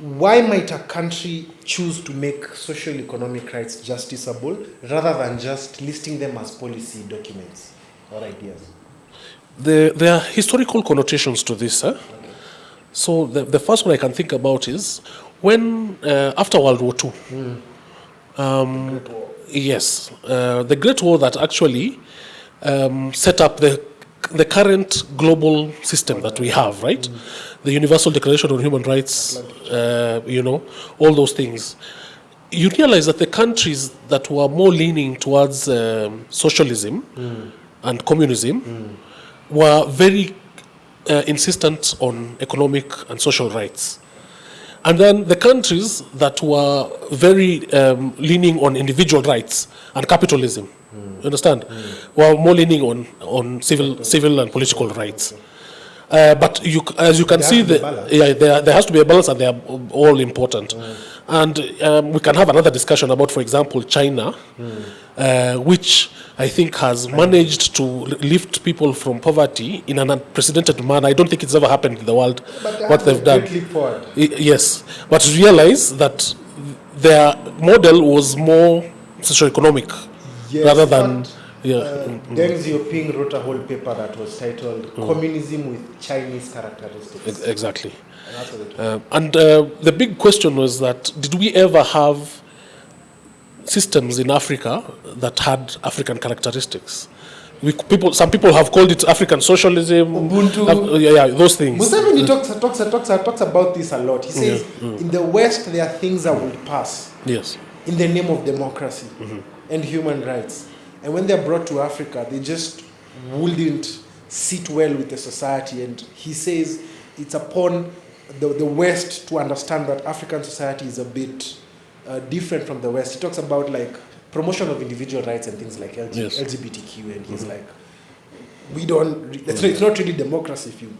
why might a country choose to make social economic rights justiciable rather than just listing them as policy documents or ideas? There are historical connotations to this. Okay. So the first one I can think about is when, after World War II, yes, the Great War that actually set up the current global system that we have, right? The Universal Declaration on Human Rights, all those things. You realize that the countries that were more leaning towards socialism and communism were very insistent on economic and social rights. And then the countries that were very leaning on individual rights and capitalism, you understand, were more leaning on civil and political rights. But as you can see, there has to be a balance, and they are all important. And we can have another discussion about, for example, China, which I think has managed to lift people from poverty in an unprecedented manner. I don't think it's ever happened in the world, what they've done. Yes, but realize that their model was more socio-economic rather than... Deng Xiaoping wrote a whole paper that was titled Communism with Chinese Characteristics. Exactly. And the big question was that, did we ever have systems in Africa that had African characteristics? Some people have called it African socialism. Ubuntu. Those things. Museveni talks about this a lot. He says, in the West, there are things that would pass in the name of democracy and human rights. And when they're brought to Africa, they just wouldn't sit well with the society. And he says it's upon the West to understand that African society is a bit different from the West. He talks about like promotion of individual rights and things like LGBTQ, and he's like, it's not really democracy if you